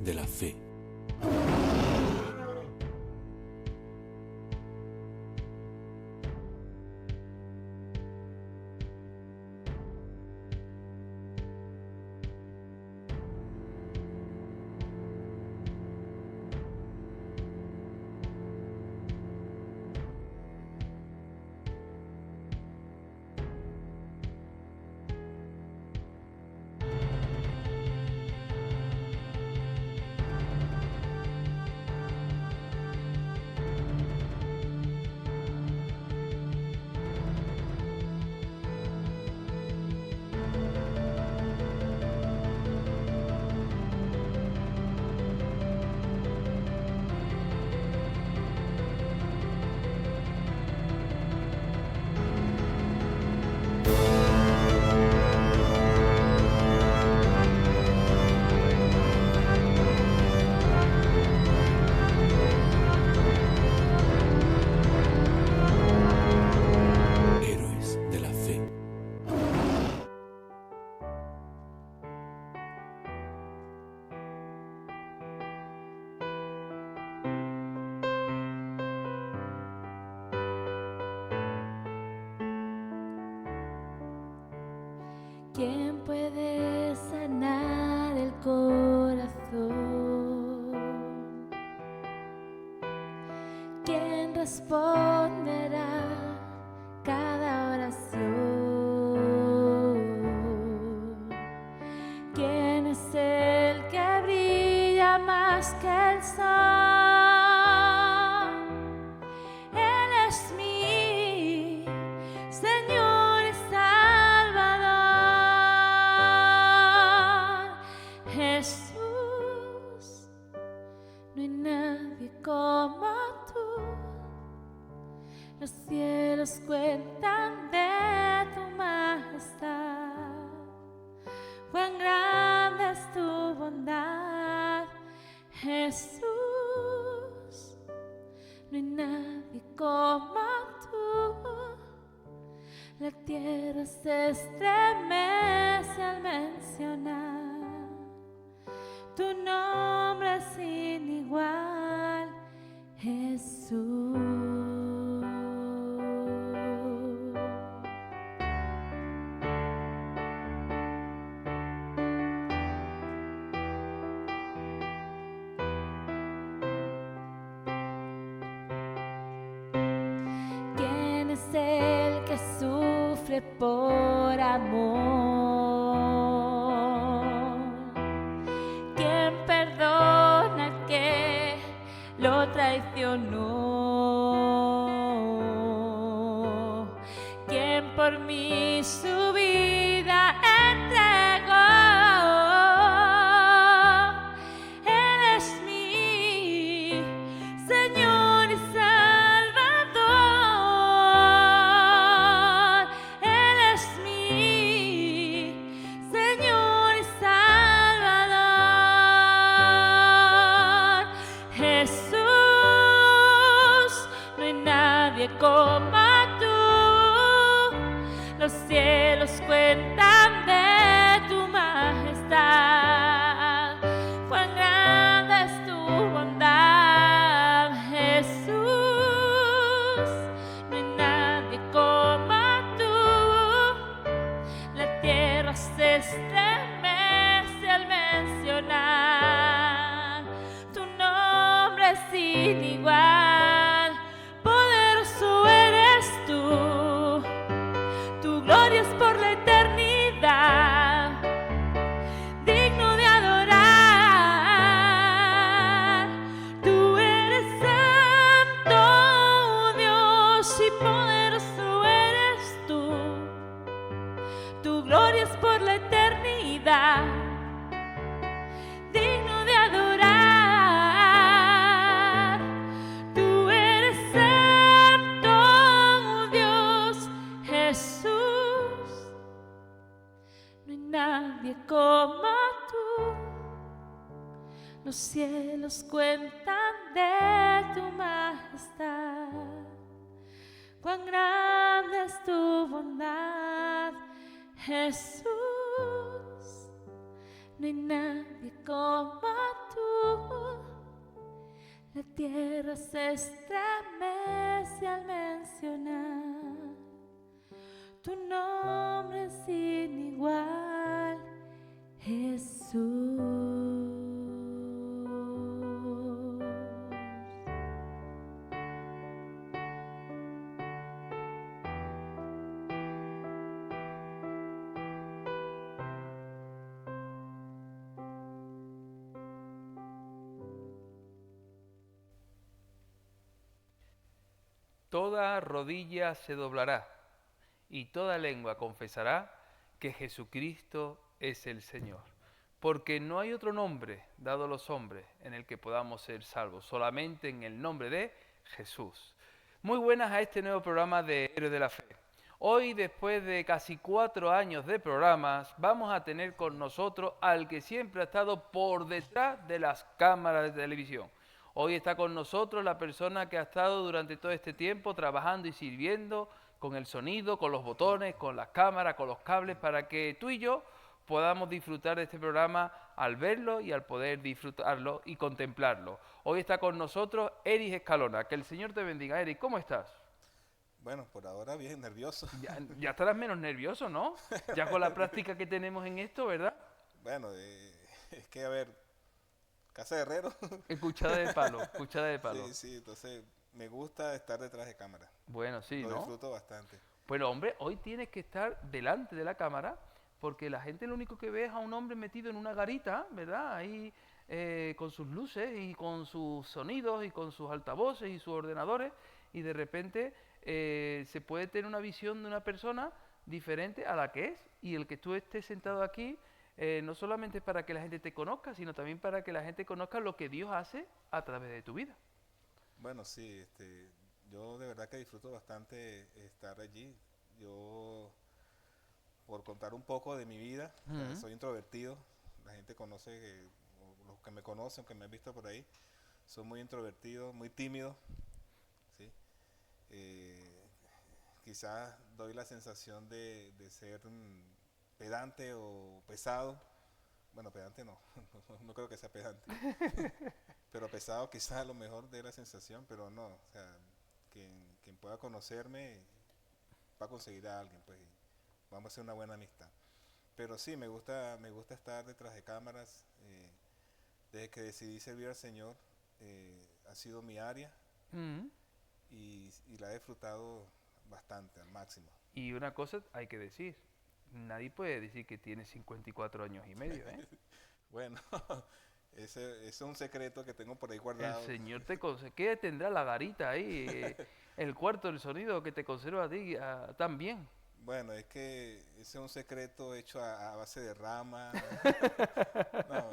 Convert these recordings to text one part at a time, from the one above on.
de la fe. Héroes de la fe. ¿Quién puede sanar el corazón? ¿Quién responderá cada oración? ¿Quién es el que brilla más que el sol? Él es mi Señor y Salvador, Jesús. No hay nadie como tú. Los cielos cuentan de tu majestad. Cuán grande es tu bondad, Jesús. No hay nadie como tú. La tierra se estremece al mencionar tu nombre sin igual, Jesús. ¿Quién es el que sufre por amor? ¿Quién perdona al que lo traicionó? ¿Quién por mí su vida entregó? Él es mi Señor y Salvador. Él es mi Señor y Salvador, Jesús. No hay nadie como tú. Los cielos cuentan de tu majestad. Cuán grande es tu bondad, Jesús. No hay nadie como tú. La tierra se estremece al mencionar tu nombre sin igual. Poderoso eres tú. Tu gloria es por la eternidad, digno de adorar. Tú eres santo, Dios, y poderoso eres tú. Tu gloria es por la eternidad, digno de adorar. Tú eres santo, Dios, Jesús. No hay nadie como tú. Los cielos cuentan de tu majestad. Cuán grande es tu bondad, Jesús. No hay nadie como tú. La tierra se estremece al mencionar tu nombre sin igual, Jesús. Toda rodilla se doblará y toda lengua confesará que Jesucristo es el Señor. Porque no hay otro nombre dado a los hombres en el que podamos ser salvos, solamente en el nombre de Jesús. Muy buenas a este nuevo programa de Héroes de la Fe. Hoy, después de casi 4 años de programas, vamos a tener con nosotros al que siempre ha estado por detrás de las cámaras de televisión. Hoy está con nosotros la persona que ha estado durante todo este tiempo trabajando y sirviendo con el sonido, con los botones, con las cámaras, con los cables, para que tú y yo podamos disfrutar de este programa al verlo y al poder disfrutarlo y contemplarlo. Hoy está con nosotros Eric Escalona. Que el Señor te bendiga. Eric, ¿cómo estás? Bueno, por ahora bien nervioso. Ya estarás menos nervioso, ¿no? Ya con la práctica que tenemos en esto, ¿verdad? Bueno, es que, a ver, casa de herrero. Escuchada de palo, escuchada de palo. Sí, sí, entonces me gusta estar detrás de cámara. Bueno, sí, Lo ¿no? disfruto bastante. Bueno, hombre, hoy tienes que estar delante de la cámara porque la gente lo único que ve es a un hombre metido en una garita, ¿verdad? Ahí con sus luces y con sus sonidos y con sus altavoces y sus ordenadores y de repente se puede tener una visión de una persona diferente a la que es y el que tú estés sentado aquí no solamente es para que la gente te conozca, sino también para que la gente conozca lo que Dios hace a través de tu vida. Bueno, sí, yo de verdad que disfruto bastante estar allí. Yo, por contar un poco de mi vida, o sea, soy introvertido. La gente conoce, o los que me conocen, que me han visto por ahí, soy muy introvertido, muy tímido, ¿sí? Eh, Quizás doy la sensación de ser pedante o pesado. Bueno, pedante no, no creo que sea pedante. Pero pesado quizás a lo mejor dé la sensación, pero no. O sea, quien pueda conocerme va a conseguir a alguien, pues y vamos a hacer una buena amistad. Pero sí, me gusta estar detrás de cámaras. Desde que decidí servir al Señor, ha sido mi área Mm. y la he disfrutado bastante, al máximo. Y una cosa hay que decir, nadie puede decir que tiene 54 años y medio, ¿eh? Bueno, ese es un secreto que tengo por ahí El guardado. Señor te conserva. ¿Qué tendrá la garita ahí? El cuarto del sonido que te conserva a ti tan bien. Bueno, es que ese es un secreto hecho a base de rama. No,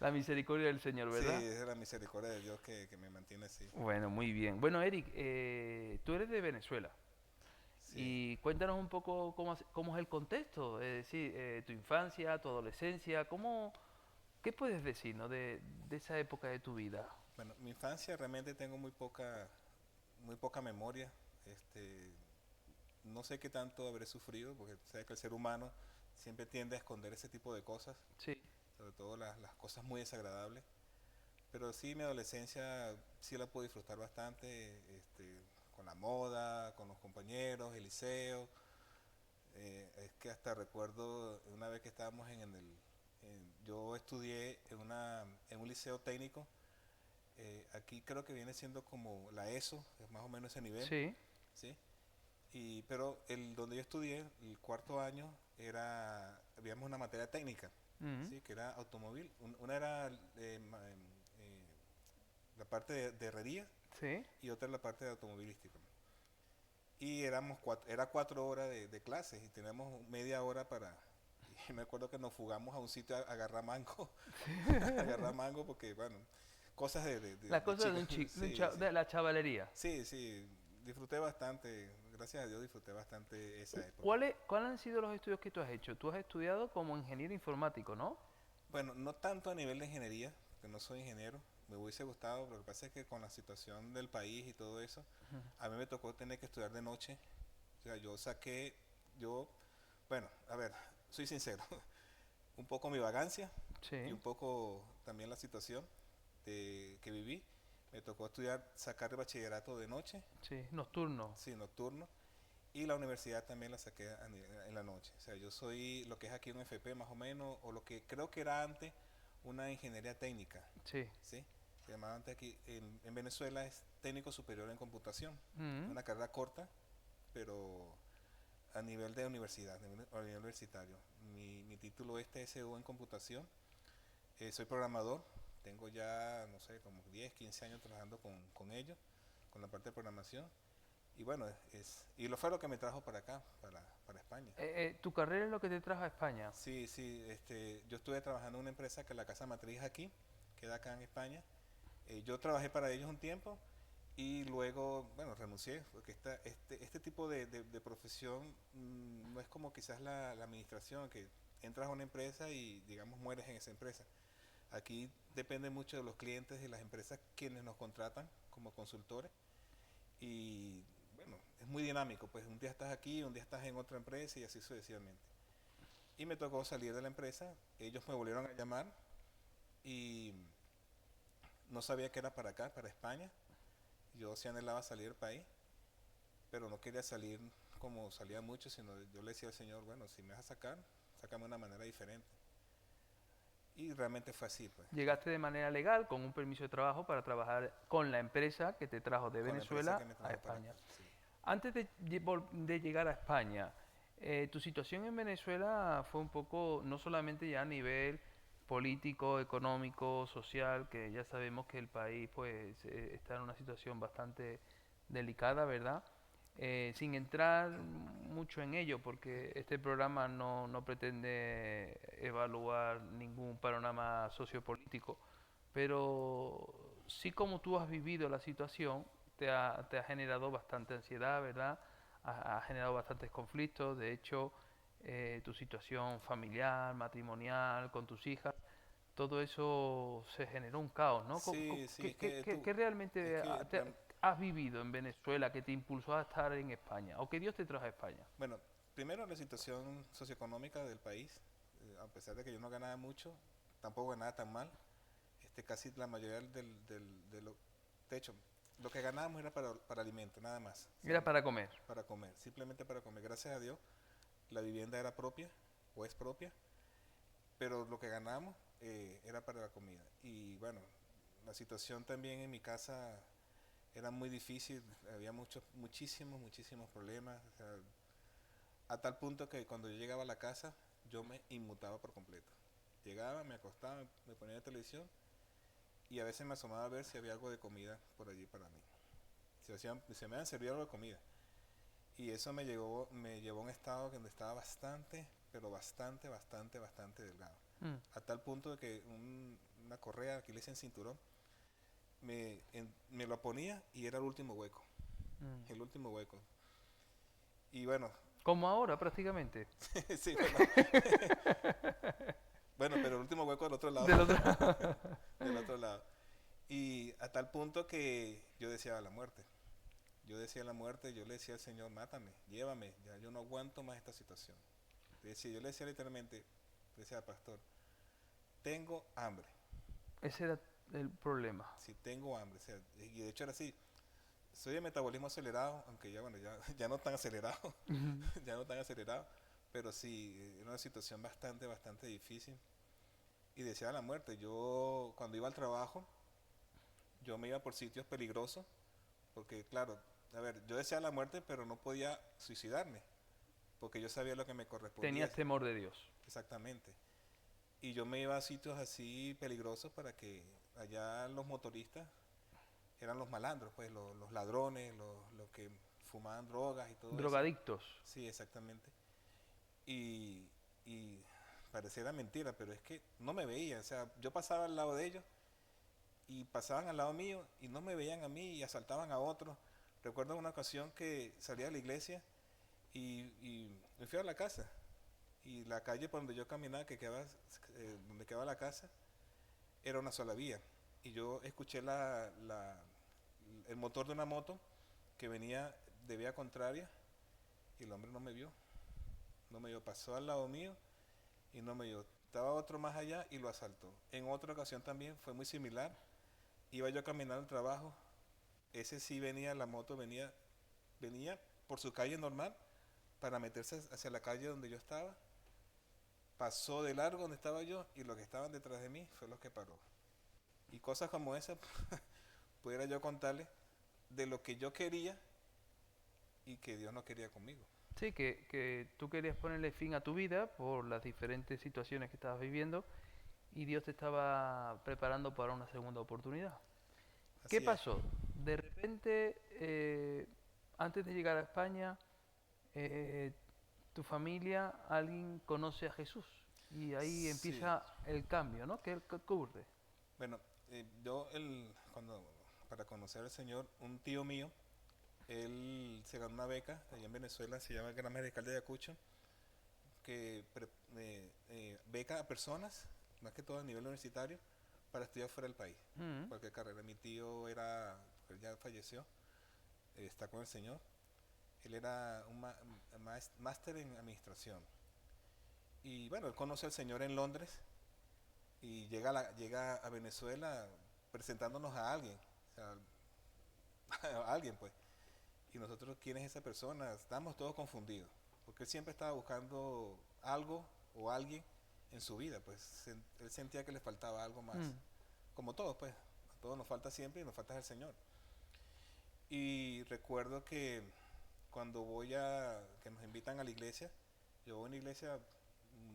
La misericordia del Señor, sí, ¿verdad? es la misericordia de Dios que me mantiene así. Bueno, muy bien. Bueno, Eric, tú eres de Venezuela. Sí. Y cuéntanos un poco cómo es el contexto, es decir, tu infancia, tu adolescencia, ¿qué puedes decir, ¿no? de esa época de tu vida? Bueno, mi infancia realmente tengo muy poca memoria. No sé qué tanto habré sufrido, porque sabes que el ser humano siempre tiende a esconder ese tipo de cosas, Sí. sobre todo las cosas muy desagradables. Pero sí, mi adolescencia sí la puedo disfrutar bastante, con la moda, con los compañeros, el liceo. Es que hasta recuerdo una vez que estábamos yo estudié en un liceo técnico. Aquí creo que viene siendo como la ESO, es más o menos ese nivel, Sí. ¿sí? Pero donde yo estudié, el cuarto año, habíamos una materia técnica, Ujú. ¿sí? Que era automóvil. Una era la parte de herrería Sí. y otra la parte de automovilística. Y era 4 horas de clases y teníamos media hora para... Y me acuerdo que nos fugamos a un sitio a agarrar mango, a agarrar mango porque, bueno, cosas La de cosa de chicos. Sí, sí. de la chavalería. Sí, sí, disfruté bastante, gracias a Dios disfruté bastante esa época. ¿Cuáles han sido los estudios que tú has hecho? Tú has estudiado como ingeniero informático, ¿no? Bueno, no tanto a nivel de ingeniería, porque no soy ingeniero, me hubiese gustado, pero lo que pasa es que con la situación del país y todo eso, a mí me tocó tener que estudiar de noche. O sea, bueno, a ver, soy sincero, un poco mi vagancia, Sí, y un poco también la situación que viví. Me tocó estudiar, sacar el bachillerato de noche, sí, nocturno. sí, nocturno, y la universidad también la saqué en la noche. O sea, yo soy lo que es aquí un FP más o menos, o lo que creo que era antes una ingeniería técnica, Sí. ¿sí? Se llamaba antes aquí, en Venezuela es técnico superior en computación, Mm, una carrera corta, pero a nivel de universidad, a nivel universitario. Mi título es TSU en computación. Soy programador, tengo ya, no sé, como 10, 15 años trabajando con ellos, con la parte de programación. Y bueno, y lo fue lo que me trajo para acá, para España. ¿Tu carrera es lo que te trajo a España? Sí, sí, yo estuve trabajando en una empresa que la casa matriz aquí, queda acá en España. Yo trabajé para ellos un tiempo y luego, bueno, renuncié, porque este tipo de profesión no es como quizás la administración, que entras a una empresa y, digamos, mueres en esa empresa. Aquí depende mucho de los clientes y las empresas quienes nos contratan como consultores y, bueno, es muy dinámico, pues un día estás aquí, un día estás en otra empresa y así sucesivamente. Y me tocó salir de la empresa, ellos me volvieron a llamar y no sabía que era para acá, para España. Yo sí anhelaba salir del país, pero no quería salir como salía mucho, sino yo le decía al Señor, bueno, si me vas a sacar, sácame de una manera diferente. Y realmente fue así, pues, Llegaste de manera legal con un permiso de trabajo para trabajar con la empresa que te trajo de con la empresa Venezuela que me a trajo para España. acá. Sí. Antes de llegar a España, tu situación en Venezuela fue un poco, no solamente ya a nivel político, económico, social, que ya sabemos que el país pues está en una situación bastante delicada, ¿verdad? Sin entrar mucho en ello, porque este programa no pretende evaluar ningún panorama sociopolítico, pero sí como tú has vivido la situación, te ha generado bastante ansiedad, ¿verdad? Ha generado bastantes conflictos, de hecho, tu situación familiar, matrimonial, con tus hijas, todo eso se generó un caos, ¿no? Sí, sí, es que Qué es realmente que, has vivido en Venezuela que te impulsó a estar en España? ¿O que Dios te trajo a España? bueno, primero la situación socioeconómica del país, a pesar de que yo no ganaba mucho, tampoco ganaba tan mal, casi la mayoría de hecho, lo que ganábamos era para alimento, nada más, o sea, Era para comer. para comer, simplemente para comer. Gracias a Dios, la vivienda era propia, o es propia, pero lo que ganamos era para la comida. Y bueno, la situación también en mi casa era muy difícil, había muchísimos problemas, o sea, a tal punto que cuando yo llegaba a la casa, yo me inmutaba por completo. Llegaba, me acostaba, me ponía la televisión y a veces me asomaba a ver si había algo de comida por allí para mí. Se me habían servido algo de comida. Y eso me llevó a un estado donde estaba bastante, pero bastante delgado. Mm, A tal punto de que una correa, aquí le dicen cinturón, me lo ponía y era el último hueco. mm. El último hueco. Y bueno, Como ahora prácticamente. sí, bueno, bueno, pero el último hueco del otro lado. Del otro. Del otro lado. Y a tal punto que yo deseaba la muerte. Yo decía la muerte, yo le decía al Señor, mátame, llévame, ya yo no aguanto más esta situación. Yo le decía literalmente, le decía al pastor, tengo hambre, Ese era el problema. si tengo hambre. O sea, y de hecho era así, soy de metabolismo acelerado, aunque ya, bueno, ya no tan acelerado, ya no tan acelerado, pero sí, era una situación bastante difícil. Y deseaba la muerte. Yo, cuando iba al trabajo, yo me iba por sitios peligrosos, porque claro, a ver, yo deseaba la muerte, pero no podía suicidarme, porque yo sabía lo que me correspondía Tenías temor de Dios. exactamente. Y yo me iba a sitios así peligrosos para que allá los motoristas eran los malandros, pues los ladrones, los que fumaban drogas y todo eso. Drogadictos. Sí, exactamente. Y pareciera mentira, pero es que no me veían. O sea, yo pasaba al lado de ellos y pasaban al lado mío y no me veían a mí y asaltaban a otros. Recuerdo una ocasión que salí de la iglesia y me fui a la casa. Y la calle por donde yo caminaba, donde quedaba la casa, era una sola vía. Y yo escuché el motor de una moto que venía de vía contraria y el hombre no me vio. No me vio, pasó al lado mío y no me vio. estaba otro más allá y lo asaltó. En otra ocasión también fue muy similar. Iba yo caminando al trabajo, ese sí venía, la moto venía por su calle normal para meterse hacia la calle donde yo estaba. Pasó de largo donde estaba yo y los que estaban detrás de mí fue los que paró. Y cosas como esas pudiera yo contarle de lo que yo quería y que Dios no quería conmigo. Sí, que tú querías ponerle fin a tu vida por las diferentes situaciones que estabas viviendo y Dios te estaba preparando para una segunda oportunidad. ¿Qué Así es. pasó? De repente, antes de llegar a España, eh, tu familia, alguien conoce a Jesús y ahí Sí. empieza el cambio, ¿no? ¿Qué ocurre? Bueno, cuando para conocer al Señor, un tío mío, él se ganó una beca allá en Venezuela, se llama Gran Mariscal de Ayacucho, que beca a personas, más que todo a nivel universitario, para estudiar fuera del país, Mm, cualquier carrera. Mi tío él ya falleció, está con el Señor. Él era un máster en administración. Y bueno, él conoce al Señor en Londres y llega a Venezuela presentándonos a alguien, o sea, a alguien pues. Y nosotros, ¿quién es esa persona? Estamos todos confundidos, porque él siempre estaba buscando algo o alguien en su vida, pues él sentía que le faltaba algo más, mm, como todos, pues, a todos nos falta siempre y nos falta el Señor. Y recuerdo que que nos invitan a la iglesia, yo voy a una iglesia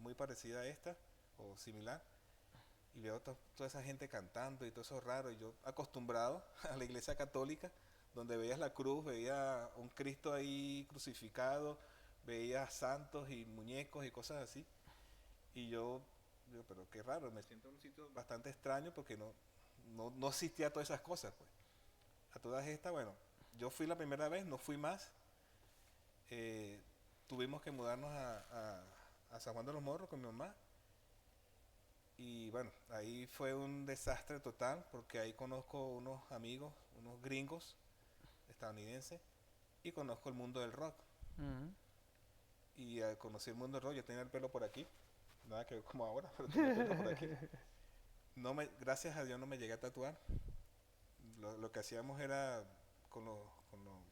muy parecida a esta, o similar, y veo toda esa gente cantando y todo eso raro, y yo acostumbrado a la iglesia católica, donde veías la cruz, veía un Cristo ahí crucificado, veía santos y muñecos y cosas así, y pero qué raro, me siento en un sitio bastante extraño porque no existía todas esas cosas, pues. A todas estas, bueno, yo fui la primera vez, no fui más, eh, tuvimos que mudarnos a San Juan de los Morros con mi mamá. Y bueno, ahí fue un desastre total porque ahí conozco unos amigos, unos gringos estadounidenses y conozco el mundo del rock. mm. Y conocí el mundo del rock, yo tenía el pelo por aquí, nada que ver como ahora, pero tenía el pelo por aquí. Gracias a Dios no me llegué a tatuar. Lo que hacíamos era con los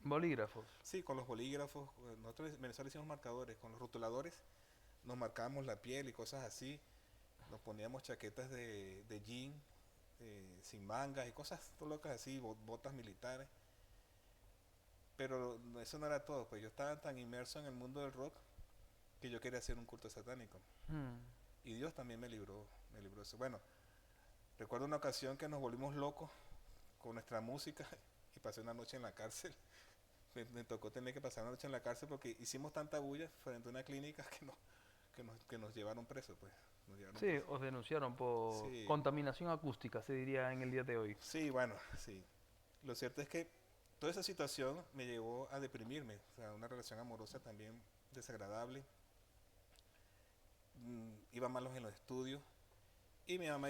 Bolígrafos. sí, con los bolígrafos, nosotros en Venezuela hicimos marcadores, con los rotuladores nos marcábamos la piel y cosas así, nos poníamos chaquetas de jean, sin mangas y cosas todo locas así, botas militares, pero eso no era todo, pues yo estaba tan inmerso en el mundo del rock que yo quería hacer un culto satánico Mm. y Dios también me libró de eso. Bueno, recuerdo una ocasión que nos volvimos locos con nuestra música y pasé una noche en la cárcel. Me tocó tener que pasar una noche en la cárcel porque hicimos tanta bulla frente a una clínica que nos llevaron presos, pues. Nos llevaron Sí, presos. os denunciaron por Sí, contaminación acústica, se diría en el día de hoy. sí, bueno, sí. Lo cierto es que toda esa situación me llevó a deprimirme, o sea, una relación amorosa también desagradable. Iba malos en los estudios y mi mamá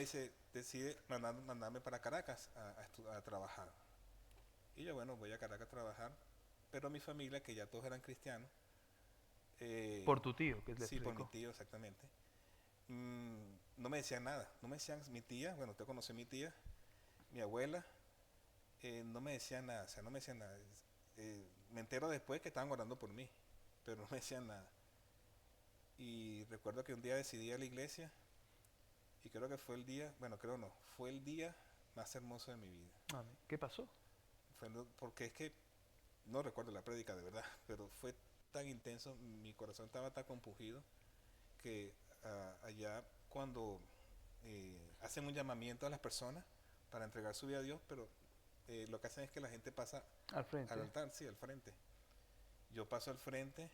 decide mandarme para Caracas a trabajar. Y yo, bueno, voy a Caracas a trabajar, pero mi familia, que ya todos eran cristianos, Por tu tío, que le sí, por mi explicó. tío exactamente, no me decían nada, no me decían mi tía, bueno, usted conoce a mi tía, mi abuela, no me decían nada, o sea, no me decían nada. Me entero después que estaban orando por mí, pero no me decían nada. Y recuerdo que un día decidí ir a la iglesia y creo que fue el día, bueno, creo no, fue el día más hermoso de mi vida. Amén. ¿Qué pasó? Porque es que no recuerdo la prédica de verdad, pero fue tan intenso, mi corazón estaba tan compungido que allá cuando hacen un llamamiento a las personas para entregar su vida a Dios, pero lo que hacen es que la gente pasa Al al frente. altar, sí, al frente. Yo paso al frente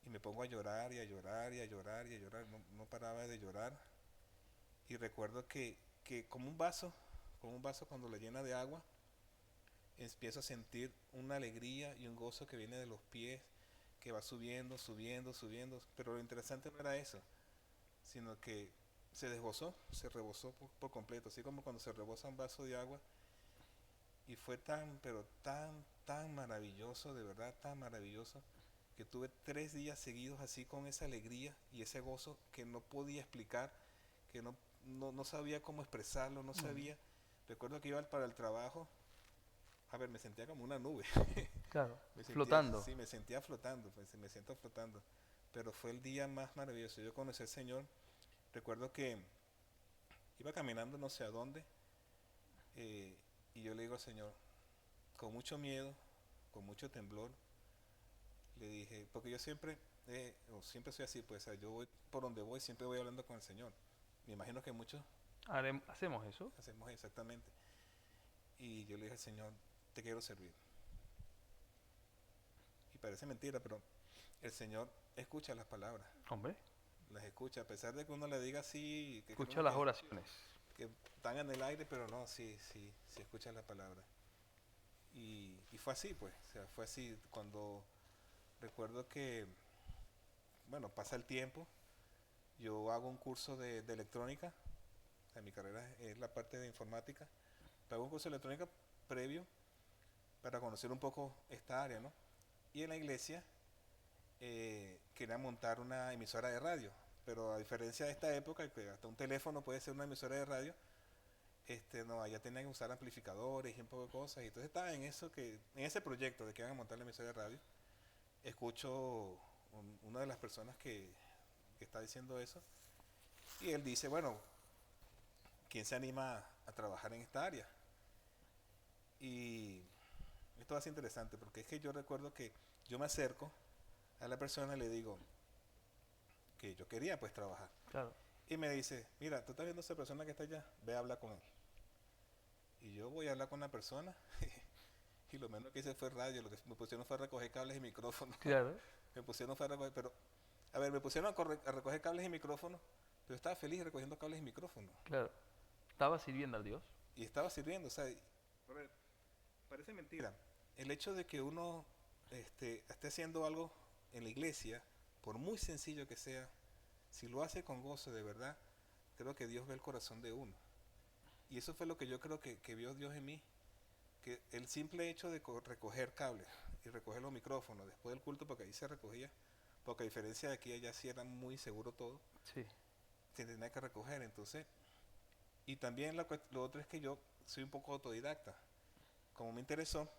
y me pongo a llorar y a llorar y a llorar y a llorar, no paraba de llorar. Y recuerdo que como un vaso cuando lo llena de agua, empiezo a sentir una alegría y un gozo que viene de los pies, que va subiendo, subiendo, subiendo. Pero lo interesante no era eso, sino que se rebosó por completo, así como cuando se rebosa un vaso de agua. Y fue tan, pero tan, tan maravilloso, de verdad, tan maravilloso, que tuve 3 días seguidos así con esa alegría y ese gozo que no podía explicar, que no sabía cómo expresarlo, no sabía. Recuerdo que iba para el trabajo, a ver, me sentía como una nube. Claro, Me sentía, flotando. sí, me sentía flotando, pues, me siento flotando. Pero fue el día más maravilloso. Yo conocí al Señor. Recuerdo que iba caminando no sé a dónde, y yo le digo al Señor, con mucho miedo, con mucho temblor, le dije, porque yo siempre, o siempre soy así, pues, o sea, yo voy por donde voy, siempre voy hablando con el Señor. Me imagino que muchos ¿Hacemos eso? hacemos exactamente. Y yo le dije al Señor, te quiero servir. Y parece mentira, pero el Señor escucha las palabras, Hombre, las escucha, a pesar de que uno le diga así, que escucha creo las oraciones. que están en el aire, pero no, sí escucha la palabra. Y fue así, pues, o sea, fue así cuando recuerdo que, bueno, pasa el tiempo, yo hago un curso de electrónica, o sea, mi carrera es la parte de informática, pero hago un curso de electrónica previo para conocer un poco esta área, ¿no? Y en la iglesia quería montar una emisora de radio, pero a diferencia de esta época, que hasta un teléfono puede ser una emisora de radio, no, allá tenían que usar amplificadores y un poco de cosas, y entonces estaba en eso en ese proyecto de que iban a montar la emisora de radio, escucho una de las personas que está diciendo eso, y él dice, bueno, ¿quién se anima a trabajar en esta área? Y esto va a ser interesante, porque es que yo recuerdo que yo me acerco a la persona y le digo que yo quería pues trabajar. Claro. Y me dice, mira, tú estás viendo a esa persona que está allá, ve a hablar con él. Y yo voy a hablar con la persona y lo menos que hice fue radio, lo que me pusieron fue a recoger cables y micrófonos. Claro, Me pusieron fue a recoger, pero, a ver, me pusieron a recoger cables y micrófonos, pero estaba feliz recogiendo cables y micrófonos. claro. Estaba sirviendo al Dios. Y estaba sirviendo, o sea, a ver, parece mentira. El hecho de que uno esté haciendo algo en la iglesia, por muy sencillo que sea, si lo hace con gozo de verdad, creo que Dios ve el corazón de uno. Y eso fue lo que yo creo que vio Dios en mí, que el simple hecho de recoger cables y recoger los micrófonos después del culto, porque ahí se recogía, porque a diferencia de aquí, allá sí era muy seguro todo, Sí. se tenía que recoger, entonces, y también lo otro es que yo soy un poco autodidacta, como me interesó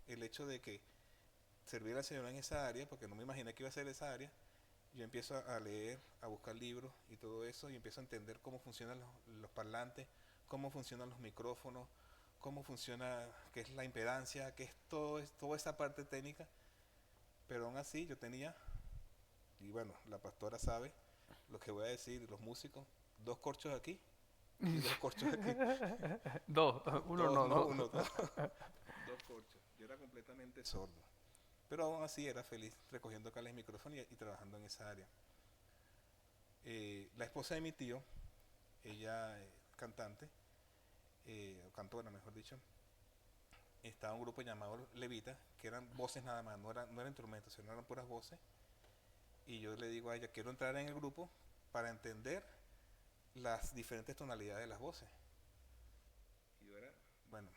el hecho de que servir al Señor en esa área, porque no me imaginé que iba a ser esa área, yo empiezo a leer, a buscar libros y todo eso, y empiezo a entender cómo funcionan los parlantes, cómo funcionan los micrófonos, cómo funciona, qué es la impedancia, qué es toda esa parte técnica, pero aún así yo tenía, y bueno, la pastora sabe lo que voy a decir, los músicos, 2 corchos aquí y 2 corchos aquí. Dos, uno Dos, no, no, dos. uno, dos. 2 corchos. Yo era completamente sordo. Pero aún así era feliz recogiendo cables y micrófonos y trabajando en esa área. La esposa de mi tío, ella cantante, o cantora mejor dicho, estaba en un grupo llamado Levita, que eran voces nada más, no eran instrumentos, sino eran puras voces. Y yo le digo a ella, quiero entrar en el grupo para entender las diferentes tonalidades de las voces. Y yo era, bueno,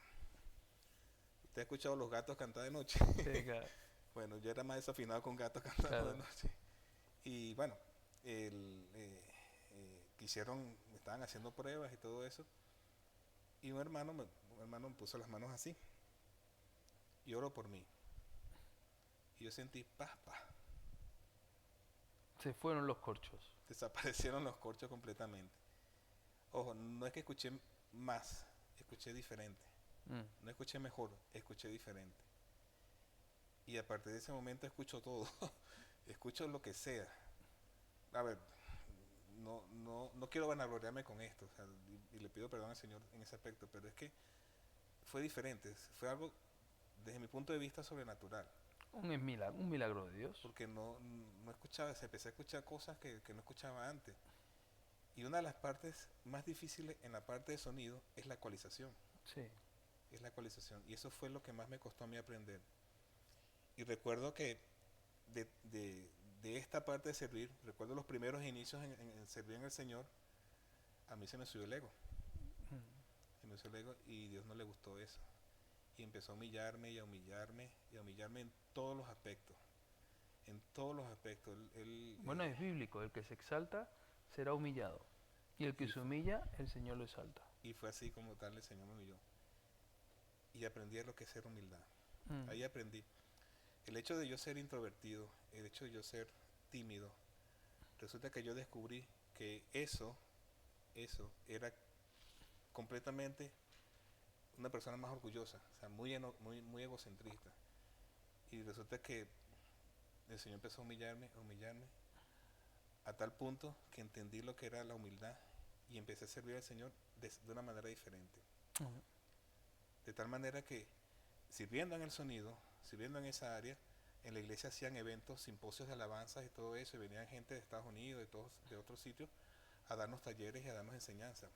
¿usted ha escuchado los gatos cantar de noche? Sí, claro. Bueno, yo era más desafinado con gatos cantando Claro. de noche. Y bueno, estaban haciendo pruebas y todo eso. Y un hermano me puso las manos así y oró por mí. Y yo sentí paz. Se fueron los corchos. Desaparecieron los corchos completamente. Ojo, no es que escuché más, escuché diferente. No escuché mejor, escuché diferente. Y a partir de ese momento escucho todo. Escucho lo que sea. A ver, no quiero vanagloriarme con esto, o sea, y le pido perdón al Señor en ese aspecto, pero es que fue diferente, fue algo desde mi punto de vista sobrenatural, Un milagro de Dios. porque no escuchaba, empecé a escuchar cosas que no escuchaba antes. Y una de las partes más difíciles en la parte de sonido es la ecualización. Sí. Es la ecualización. Y eso fue lo que más me costó a mí aprender. Y recuerdo que de esta parte de servir, recuerdo los primeros inicios en servir en el Señor, a mí se me subió el ego. Se me subió el ego y Dios no le gustó eso. Y empezó a humillarme y a humillarme y a humillarme en todos los aspectos. en todos los aspectos. Bueno, es bíblico, el que se exalta será humillado. Y el que Y, se humilla, el Señor lo exalta. y fue así como tal el Señor me humilló. Y aprendí a lo que es ser humildad. Mm, Ahí aprendí. El hecho de yo ser introvertido, el hecho de yo ser tímido, resulta que yo descubrí que eso era completamente una persona más orgullosa, o sea, muy egocentrista. Y resulta que el Señor empezó a humillarme, a tal punto que entendí lo que era la humildad y empecé a servir al Señor de una manera diferente. mm, De tal manera que, sirviendo en el sonido, sirviendo en esa área, en la iglesia hacían eventos, simposios de alabanzas y todo eso, y venían gente de Estados Unidos, de otros sitios, a darnos talleres y a darnos enseñanza.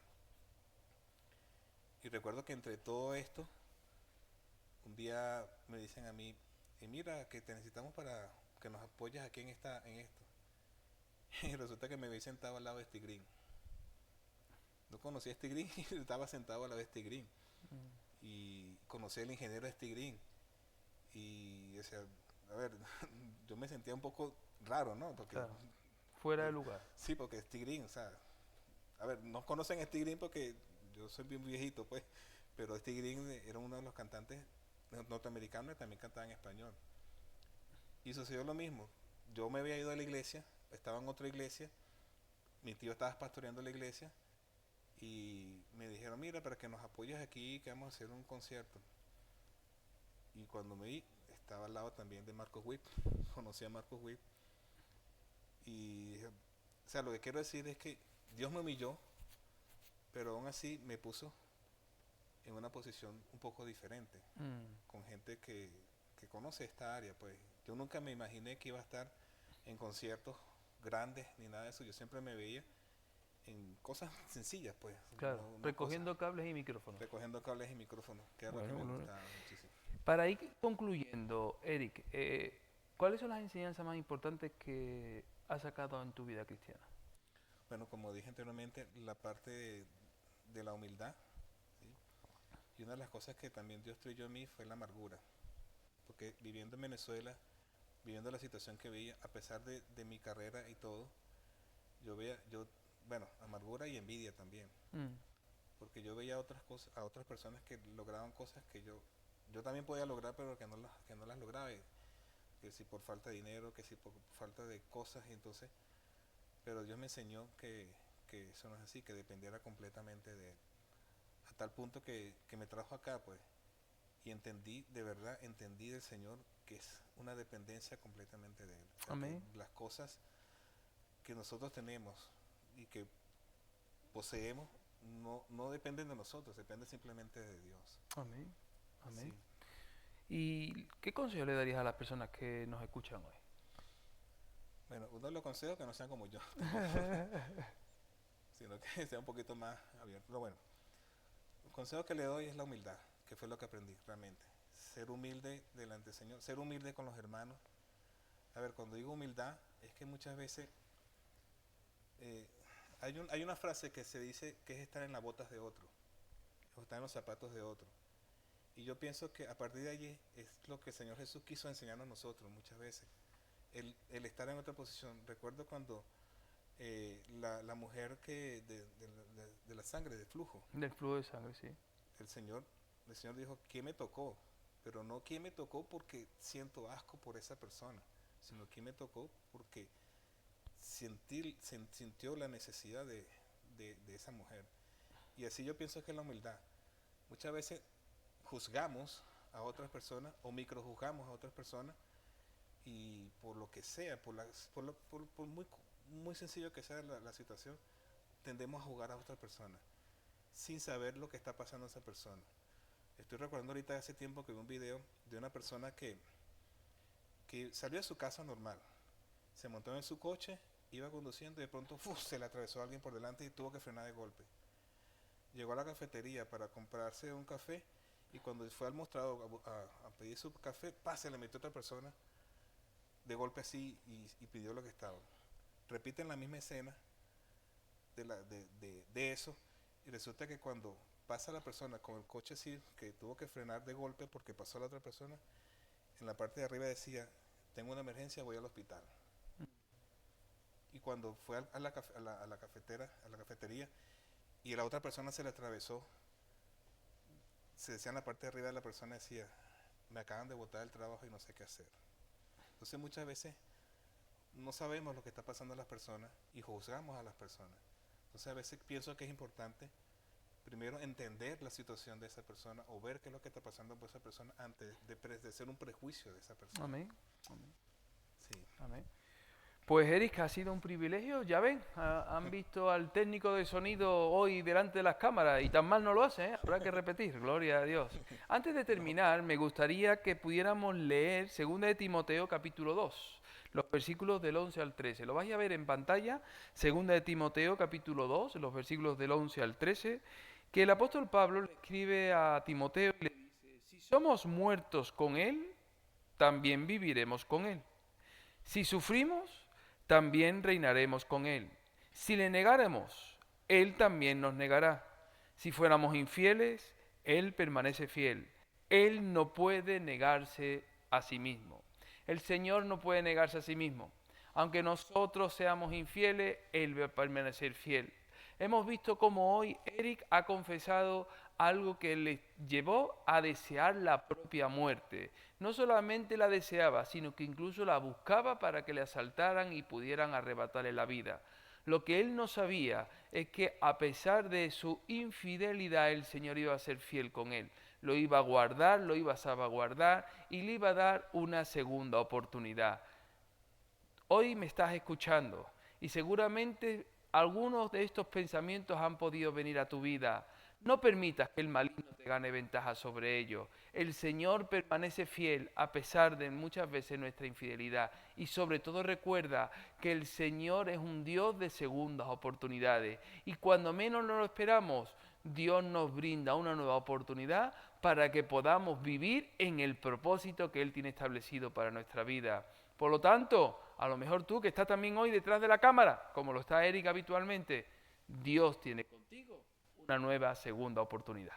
Y recuerdo que entre todo esto, un día me dicen a mí, mira, que te necesitamos para que nos apoyes aquí en esto. Y resulta que me había sentado al lado de Steve Green. No conocía a Steve Green y estaba sentado al lado de Steve Green. mm. Y conocí al ingeniero de Steve Green. Y decía, a ver, yo me sentía un poco raro, ¿no? Porque, Claro, fuera de lugar. sí, porque Steve Green, o sea, a ver, no conocen a Steve Green porque yo soy bien viejito, pues, pero Steve Green era uno de los cantantes norteamericanos y también cantaba en español. Y sucedió lo mismo. Yo me había ido a la iglesia, estaba en otra iglesia, mi tío estaba pastoreando la iglesia y me dijeron, mira, para que nos apoyes aquí, que vamos a hacer un concierto. Y cuando me vi, estaba al lado también de Marcos Witt, conocí a Marcos Witt y dije, o sea, lo que quiero decir es que Dios me humilló, pero aún así me puso en una posición un poco diferente, Mm, con gente que conoce esta área, pues. Yo nunca me imaginé que iba a estar en conciertos grandes ni nada de eso, yo siempre me veía en cosas sencillas, pues, claro, no recogiendo cables y micrófonos. recogiendo cables y micrófonos, que era lo que Bueno, me bueno, gustaba muchísimo. para ir concluyendo, Eric, ¿cuáles son las enseñanzas más importantes que has sacado en tu vida cristiana? Bueno, como dije anteriormente, la parte de la humildad, ¿sí? Y una de las cosas que también Dios trayó a mí fue la amargura, porque viviendo en Venezuela, viviendo la situación que veía, a pesar de mi carrera y todo, bueno, amargura y envidia también, Mm, porque yo veía otras cosas, a otras personas que lograban cosas que yo también podía lograr, pero que no las lograba, que si por falta de dinero, que si por falta de cosas, y entonces, pero Dios me enseñó que eso no es así, que dependiera completamente de Él, a tal punto que me trajo acá, pues, y entendí, de verdad, entendí del Señor que es una dependencia completamente de Él. O sea, que amén, las cosas que nosotros tenemos y que poseemos no dependen de nosotros, dependen simplemente de Dios. amén, amén. Sí. ¿Y qué consejo le darías a las personas que nos escuchan hoy? Bueno, uno de los consejos que no sean como yo, sino que sea un poquito más abierto. Pero bueno, el consejo que le doy es la humildad, que fue lo que aprendí realmente. Ser humilde delante del Señor, ser humilde con los hermanos. A ver, cuando digo humildad, es que muchas veces eh, hay una frase que se dice que es estar en las botas de otro, o estar en los zapatos de otro. Y yo pienso que a partir de allí es lo que el Señor Jesús quiso enseñarnos a nosotros muchas veces. El estar en otra posición. Recuerdo cuando la mujer de la sangre, de flujo, Del flujo de sangre, sí. el Señor, el Señor dijo, ¿quién me tocó? Pero no quién me tocó porque siento asco por esa persona, sino quién me tocó porque sintió la necesidad de esa mujer. Y así yo pienso que es la humildad. Muchas veces juzgamos a otras personas o microjuzgamos a otras personas y por lo que sea, por muy sencillo que sea la situación, tendemos a jugar a otra persona sin saber lo que está pasando a esa persona. Estoy recordando ahorita hace tiempo que vi un video de una persona que salió de su casa normal, se montó en su coche, iba conduciendo y de pronto se le atravesó a alguien por delante y tuvo que frenar de golpe. Llegó a la cafetería para comprarse un café y cuando fue al mostrador a pedir su café, se le metió otra persona de golpe así y pidió lo que estaba. Repiten la misma escena de eso y resulta que cuando pasa la persona con el coche así, que tuvo que frenar de golpe porque pasó a la otra persona, en la parte de arriba decía, tengo una emergencia, voy al hospital. Y cuando fue a la cafetería, y la otra persona se le atravesó, se decía en la parte de arriba de la persona, decía, me acaban de botar del trabajo y no sé qué hacer. Entonces muchas veces no sabemos lo que está pasando a las personas y juzgamos a las personas. Entonces a veces pienso que es importante primero entender la situación de esa persona o ver qué es lo que está pasando por esa persona antes de hacer un prejuicio de esa persona. Amén. Amén. Sí. Amén. Pues Eric, ha sido un privilegio, ya ven, han visto al técnico de sonido hoy delante de las cámaras y tan mal no lo hace, ¿eh? Habrá que repetir, gloria a Dios. Antes de terminar, me gustaría que pudiéramos leer 2 de Timoteo capítulo 2, los versículos del 11 al 13. Lo vais a ver en pantalla, 2 de Timoteo capítulo 2, los versículos del 11 al 13, que el apóstol Pablo le escribe a Timoteo y le dice, si somos muertos con él, también viviremos con él. Si sufrimos, también reinaremos con él. Si le negáremos, él también nos negará. Si fuéramos infieles, él permanece fiel. Él no puede negarse a sí mismo. El Señor no puede negarse a sí mismo. Aunque nosotros seamos infieles, él va a permanecer fiel. Hemos visto cómo hoy Eric ha confesado algo que le llevó a desear la propia muerte. No solamente la deseaba, sino que incluso la buscaba para que le asaltaran y pudieran arrebatarle la vida. Lo que él no sabía es que a pesar de su infidelidad, el Señor iba a ser fiel con él. Lo iba a guardar, lo iba a salvaguardar y le iba a dar una segunda oportunidad. Hoy me estás escuchando y seguramente algunos de estos pensamientos han podido venir a tu vida. No permitas que el maligno te gane ventaja sobre ello. El Señor permanece fiel a pesar de muchas veces nuestra infidelidad. Y sobre todo recuerda que el Señor es un Dios de segundas oportunidades. Y cuando menos lo esperamos, Dios nos brinda una nueva oportunidad para que podamos vivir en el propósito que Él tiene establecido para nuestra vida. Por lo tanto, a lo mejor tú que estás también hoy detrás de la cámara, como lo está Eric habitualmente, Dios tiene contigo una nueva segunda oportunidad.